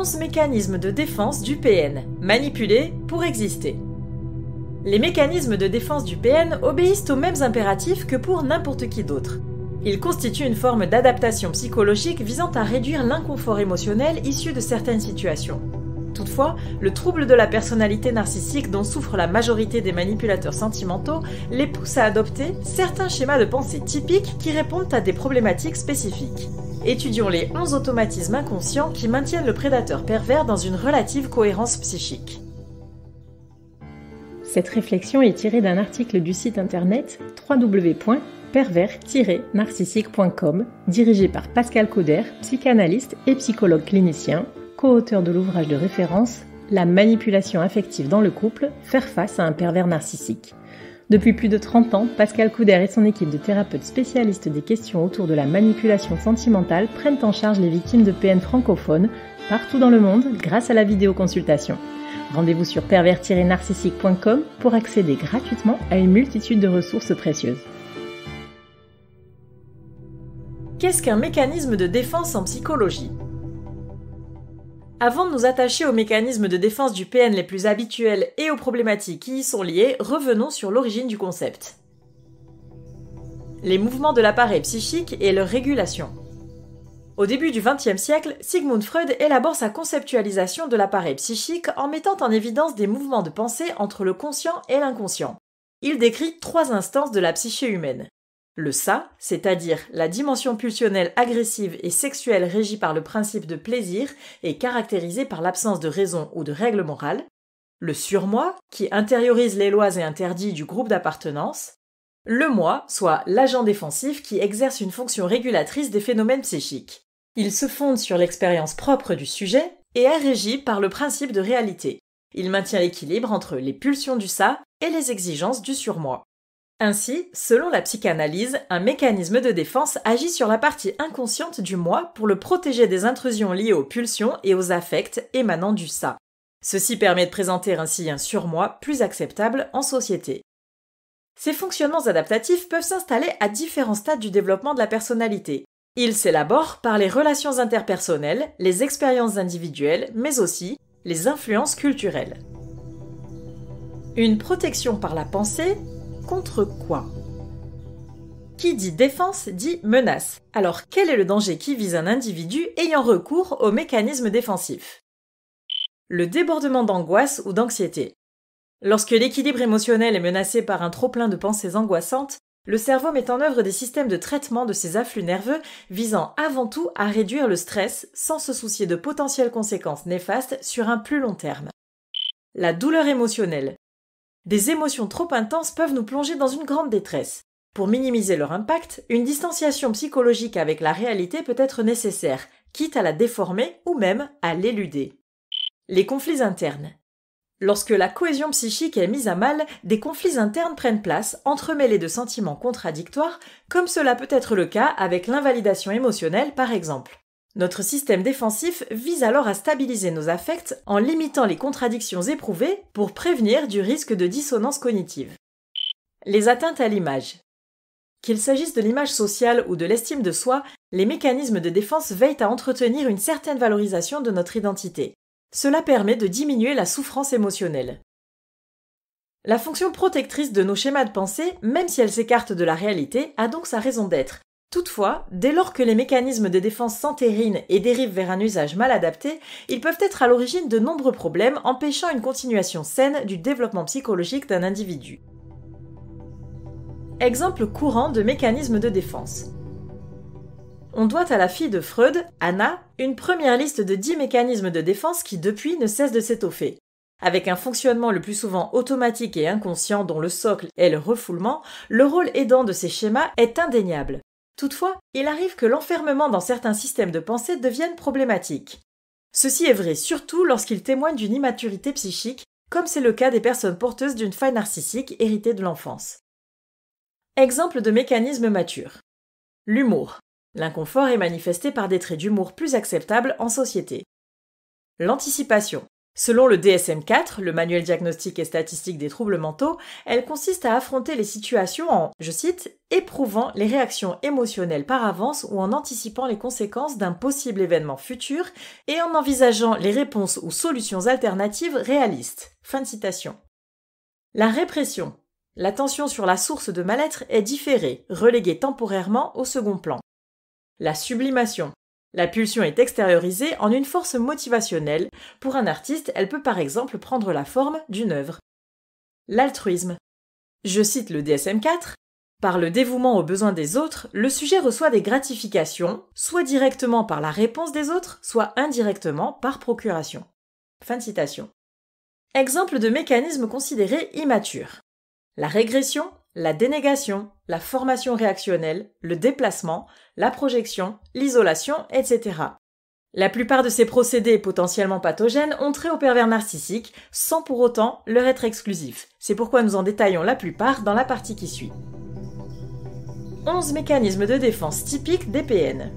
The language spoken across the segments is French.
11 mécanismes de défense du PN, manipulés pour exister. Les mécanismes de défense du PN obéissent aux mêmes impératifs que pour n'importe qui d'autre. Ils constituent une forme d'adaptation psychologique visant à réduire l'inconfort émotionnel issu de certaines situations. Toutefois, le trouble de la personnalité narcissique dont souffre la majorité des manipulateurs sentimentaux les pousse à adopter certains schémas de pensée typiques qui répondent à des problématiques spécifiques. Étudions les 11 automatismes inconscients qui maintiennent le prédateur pervers dans une relative cohérence psychique. Cette réflexion est tirée d'un article du site internet www.pervers-narcissique.com, dirigé par Pascal Cauder, psychanalyste et psychologue clinicien, co-auteur de l'ouvrage de référence « La manipulation affective dans le couple, faire face à un pervers narcissique ». Depuis plus de 30 ans, Pascal Cauder et son équipe de thérapeutes spécialistes des questions autour de la manipulation sentimentale prennent en charge les victimes de PN francophones partout dans le monde grâce à la vidéoconsultation. Rendez-vous sur pervers-narcissique.com pour accéder gratuitement à une multitude de ressources précieuses. Qu'est-ce qu'un mécanisme de défense en psychologie ? Avant de nous attacher aux mécanismes de défense du PN les plus habituels et aux problématiques qui y sont liées, revenons sur l'origine du concept. Les mouvements de l'appareil psychique et leur régulation. Au début du XXe siècle, Sigmund Freud élabore sa conceptualisation de l'appareil psychique en mettant en évidence des mouvements de pensée entre le conscient et l'inconscient. Il décrit 3 instances de la psyché humaine. Le ça, c'est-à-dire la dimension pulsionnelle agressive et sexuelle régie par le principe de plaisir et caractérisée par l'absence de raison ou de règle morale. Le surmoi, qui intériorise les lois et interdits du groupe d'appartenance. Le moi, soit l'agent défensif qui exerce une fonction régulatrice des phénomènes psychiques. Il se fonde sur l'expérience propre du sujet et est régi par le principe de réalité. Il maintient l'équilibre entre les pulsions du ça et les exigences du surmoi. Ainsi, selon la psychanalyse, un mécanisme de défense agit sur la partie inconsciente du moi pour le protéger des intrusions liées aux pulsions et aux affects émanant du ça. Ceci permet de présenter ainsi un surmoi plus acceptable en société. Ces fonctionnements adaptatifs peuvent s'installer à différents stades du développement de la personnalité. Ils s'élaborent par les relations interpersonnelles, les expériences individuelles, mais aussi les influences culturelles. Une protection par la pensée, contre quoi ? Qui dit défense dit menace. Alors quel est le danger qui vise un individu ayant recours aux mécanismes défensifs ? Le débordement d'angoisse ou d'anxiété. Lorsque l'équilibre émotionnel est menacé par un trop-plein de pensées angoissantes, le cerveau met en œuvre des systèmes de traitement de ces afflux nerveux visant avant tout à réduire le stress sans se soucier de potentielles conséquences néfastes sur un plus long terme. La douleur émotionnelle. Des émotions trop intenses peuvent nous plonger dans une grande détresse. Pour minimiser leur impact, une distanciation psychologique avec la réalité peut être nécessaire, quitte à la déformer ou même à l'éluder. Les conflits internes. Lorsque la cohésion psychique est mise à mal, des conflits internes prennent place, entremêlés de sentiments contradictoires, comme cela peut être le cas avec l'invalidation émotionnelle par exemple. Notre système défensif vise alors à stabiliser nos affects en limitant les contradictions éprouvées pour prévenir du risque de dissonance cognitive. Les atteintes à l'image. Qu'il s'agisse de l'image sociale ou de l'estime de soi, les mécanismes de défense veillent à entretenir une certaine valorisation de notre identité. Cela permet de diminuer la souffrance émotionnelle. La fonction protectrice de nos schémas de pensée, même si elle s'écarte de la réalité, a donc sa raison d'être. Toutefois, dès lors que les mécanismes de défense s'entérinent et dérivent vers un usage mal adapté, ils peuvent être à l'origine de nombreux problèmes empêchant une continuation saine du développement psychologique d'un individu. Exemple courant de mécanismes de défense. On doit à la fille de Freud, Anna, une première liste de 10 mécanismes de défense qui depuis ne cessent de s'étoffer. Avec un fonctionnement le plus souvent automatique et inconscient dont le socle est le refoulement, le rôle aidant de ces schémas est indéniable. Toutefois, il arrive que l'enfermement dans certains systèmes de pensée devienne problématique. Ceci est vrai surtout lorsqu'il témoigne d'une immaturité psychique, comme c'est le cas des personnes porteuses d'une faille narcissique héritée de l'enfance. Exemple de mécanisme mature. L'humour. L'inconfort est manifesté par des traits d'humour plus acceptables en société. L'anticipation. Selon le DSM-4, le manuel diagnostique et statistique des troubles mentaux, elle consiste à affronter les situations en, je cite, éprouvant les réactions émotionnelles par avance ou en anticipant les conséquences d'un possible événement futur et en envisageant les réponses ou solutions alternatives réalistes. Fin de citation. La répression. L'attention sur la source de mal-être est différée, reléguée temporairement au second plan. La sublimation. La pulsion est extériorisée en une force motivationnelle. Pour un artiste, elle peut par exemple prendre la forme d'une œuvre. L'altruisme. Je cite le DSM-4. Par le dévouement aux besoins des autres, le sujet reçoit des gratifications, soit directement par la réponse des autres, soit indirectement par procuration. Fin de citation. Exemple de mécanismes considérés immatures. La régression, la dénégation, la formation réactionnelle, le déplacement, la projection, l'isolation, etc. La plupart de ces procédés potentiellement pathogènes ont trait au pervers narcissique, sans pour autant leur être exclusifs. C'est pourquoi nous en détaillons la plupart dans la partie qui suit. 11 mécanismes de défense typiques des PN.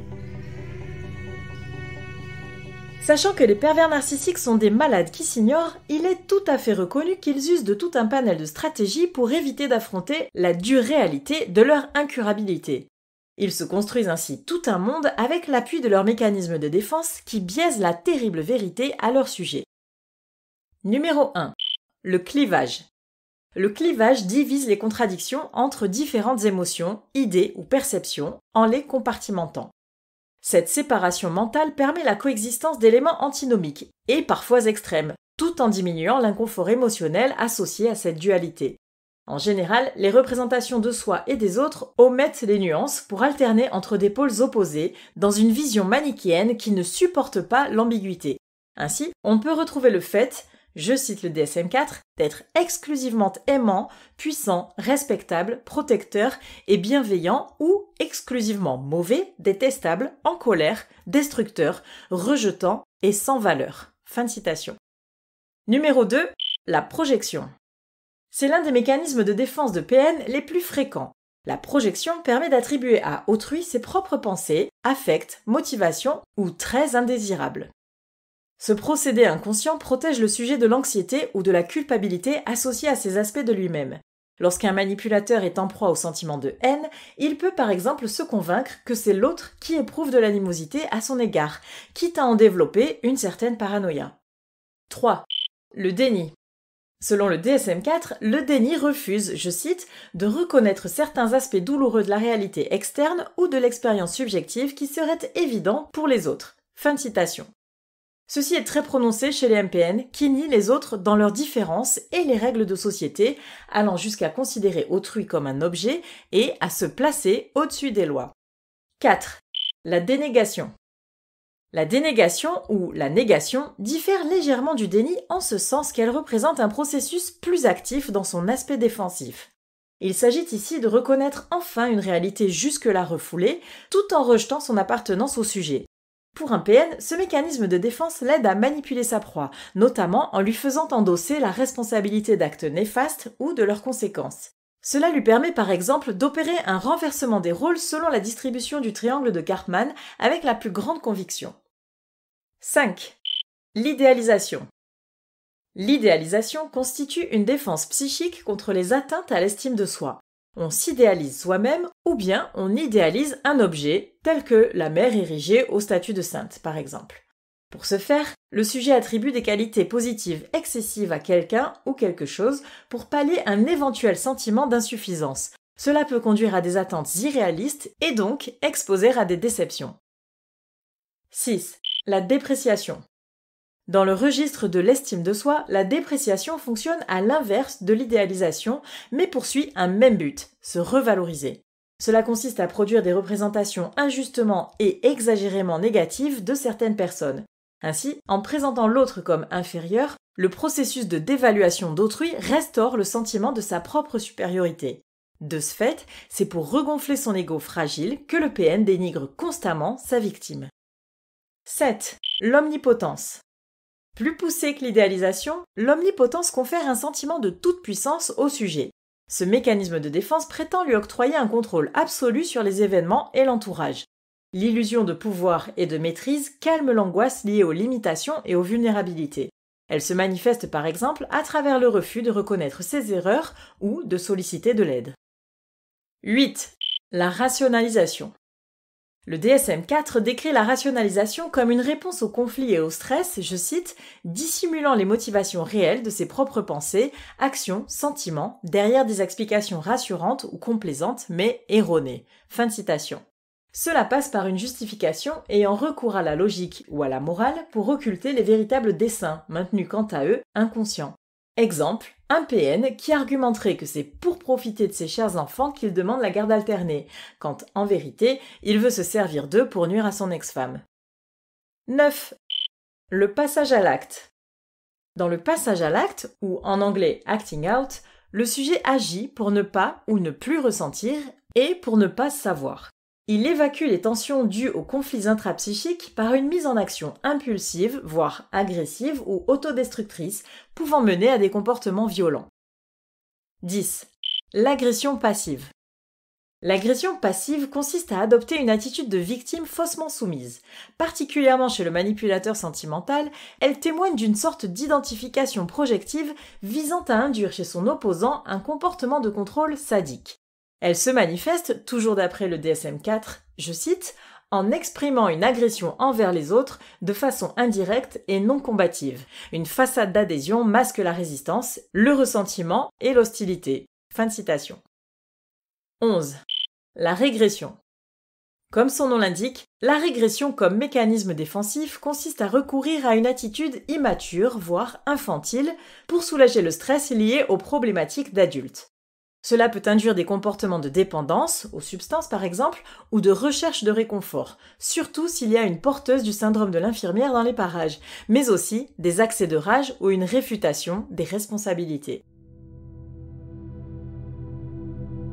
Sachant que les pervers narcissiques sont des malades qui s'ignorent, il est tout à fait reconnu qu'ils usent de tout un panel de stratégies pour éviter d'affronter la dure réalité de leur incurabilité. Ils se construisent ainsi tout un monde avec l'appui de leurs mécanismes de défense qui biaisent la terrible vérité à leur sujet. Numéro 1. Le clivage. Le clivage divise les contradictions entre différentes émotions, idées ou perceptions en les compartimentant. Cette séparation mentale permet la coexistence d'éléments antinomiques et parfois extrêmes, tout en diminuant l'inconfort émotionnel associé à cette dualité. En général, les représentations de soi et des autres omettent les nuances pour alterner entre des pôles opposés dans une vision manichéenne qui ne supporte pas l'ambiguïté. Ainsi, on peut retrouver le fait, je cite le DSM-4, d'être exclusivement aimant, puissant, respectable, protecteur et bienveillant ou exclusivement mauvais, détestable, en colère, destructeur, rejetant et sans valeur. Fin de citation. Numéro 2. La projection. C'est l'un des mécanismes de défense de PN les plus fréquents. La projection permet d'attribuer à autrui ses propres pensées, affects, motivations ou traits indésirables. Ce procédé inconscient protège le sujet de l'anxiété ou de la culpabilité associée à ces aspects de lui-même. Lorsqu'un manipulateur est en proie au sentiment de haine, il peut par exemple se convaincre que c'est l'autre qui éprouve de l'animosité à son égard, quitte à en développer une certaine paranoïa. 3. Le déni. Selon le DSM-4, le déni refuse, je cite, de reconnaître certains aspects douloureux de la réalité externe ou de l'expérience subjective qui seraient évidents pour les autres. Fin de citation. Ceci est très prononcé chez les MPN qui nient les autres dans leurs différences et les règles de société, allant jusqu'à considérer autrui comme un objet et à se placer au-dessus des lois. 4. La dénégation. La dénégation ou la négation diffère légèrement du déni en ce sens qu'elle représente un processus plus actif dans son aspect défensif. Il s'agit ici de reconnaître enfin une réalité jusque-là refoulée, tout en rejetant son appartenance au sujet. Pour un PN, ce mécanisme de défense l'aide à manipuler sa proie, notamment en lui faisant endosser la responsabilité d'actes néfastes ou de leurs conséquences. Cela lui permet par exemple d'opérer un renversement des rôles selon la distribution du triangle de Karpman avec la plus grande conviction. 5. L'idéalisation. L'idéalisation constitue une défense psychique contre les atteintes à l'estime de soi. On s'idéalise soi-même ou bien on idéalise un objet, tel que la mère érigée au statut de sainte, par exemple. Pour ce faire, le sujet attribue des qualités positives excessives à quelqu'un ou quelque chose pour pallier un éventuel sentiment d'insuffisance. Cela peut conduire à des attentes irréalistes et donc exposer à des déceptions. 6. La dépréciation. Dans le registre de l'estime de soi, la dépréciation fonctionne à l'inverse de l'idéalisation, mais poursuit un même but, se revaloriser. Cela consiste à produire des représentations injustement et exagérément négatives de certaines personnes. Ainsi, en présentant l'autre comme inférieur, le processus de dévaluation d'autrui restaure le sentiment de sa propre supériorité. De ce fait, c'est pour regonfler son ego fragile que le PN dénigre constamment sa victime. 7. L'omnipotence. Plus poussé que l'idéalisation, l'omnipotence confère un sentiment de toute puissance au sujet. Ce mécanisme de défense prétend lui octroyer un contrôle absolu sur les événements et l'entourage. L'illusion de pouvoir et de maîtrise calme l'angoisse liée aux limitations et aux vulnérabilités. Elle se manifeste par exemple à travers le refus de reconnaître ses erreurs ou de solliciter de l'aide. 8. La rationalisation. Le DSM-4 décrit la rationalisation comme une réponse au conflit et au stress, je cite, « dissimulant les motivations réelles de ses propres pensées, actions, sentiments, derrière des explications rassurantes ou complaisantes, mais erronées ». Fin de citation. Cela passe par une justification ayant recours à la logique ou à la morale pour occulter les véritables desseins, maintenus quant à eux inconscients. Exemple, un PN qui argumenterait que c'est pour profiter de ses chers enfants qu'il demande la garde alternée, quand en vérité, il veut se servir d'eux pour nuire à son ex-femme. 9. Le passage à l'acte. Dans le passage à l'acte, ou en anglais acting out, le sujet agit pour ne pas ou ne plus ressentir et pour ne pas savoir. Il évacue les tensions dues aux conflits intrapsychiques par une mise en action impulsive, voire agressive ou autodestructrice, pouvant mener à des comportements violents. 10. L'agression passive. L'agression passive consiste à adopter une attitude de victime faussement soumise. Particulièrement chez le manipulateur sentimental, elle témoigne d'une sorte d'identification projective visant à induire chez son opposant un comportement de contrôle sadique. Elle se manifeste, toujours d'après le DSM-4, je cite, « en exprimant une agression envers les autres de façon indirecte et non combative. Une façade d'adhésion masque la résistance, le ressentiment et l'hostilité. » Fin de citation. 11. La régression. Comme son nom l'indique, la régression comme mécanisme défensif consiste à recourir à une attitude immature, voire infantile, pour soulager le stress lié aux problématiques d'adultes. Cela peut induire des comportements de dépendance, aux substances par exemple, ou de recherche de réconfort, surtout s'il y a une porteuse du syndrome de l'infirmière dans les parages, mais aussi des accès de rage ou une réfutation des responsabilités.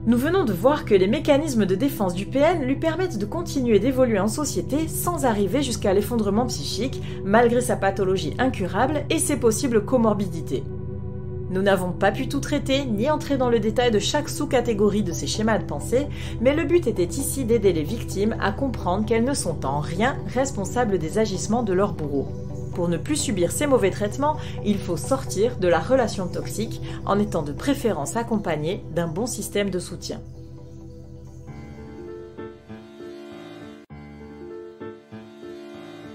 Nous venons de voir que les mécanismes de défense du PN lui permettent de continuer d'évoluer en société sans arriver jusqu'à l'effondrement psychique, malgré sa pathologie incurable et ses possibles comorbidités. Nous n'avons pas pu tout traiter, ni entrer dans le détail de chaque sous-catégorie de ces schémas de pensée, mais le but était ici d'aider les victimes à comprendre qu'elles ne sont en rien responsables des agissements de leur bourreau. Pour ne plus subir ces mauvais traitements, il faut sortir de la relation toxique en étant de préférence accompagné d'un bon système de soutien.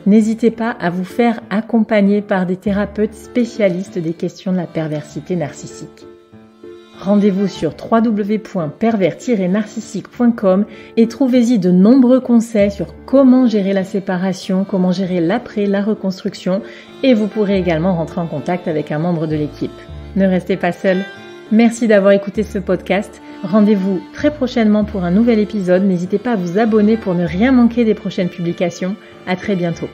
N'hésitez pas à vous faire accompagner par des thérapeutes spécialistes des questions de la perversité narcissique. Rendez-vous sur www.pervers-narcissique.com et trouvez-y de nombreux conseils sur comment gérer la séparation, comment gérer l'après, la reconstruction, et vous pourrez également rentrer en contact avec un membre de l'équipe. Ne restez pas seul. Merci d'avoir écouté ce podcast. Rendez-vous très prochainement pour un nouvel épisode. N'hésitez pas à vous abonner pour ne rien manquer des prochaines publications. À très bientôt.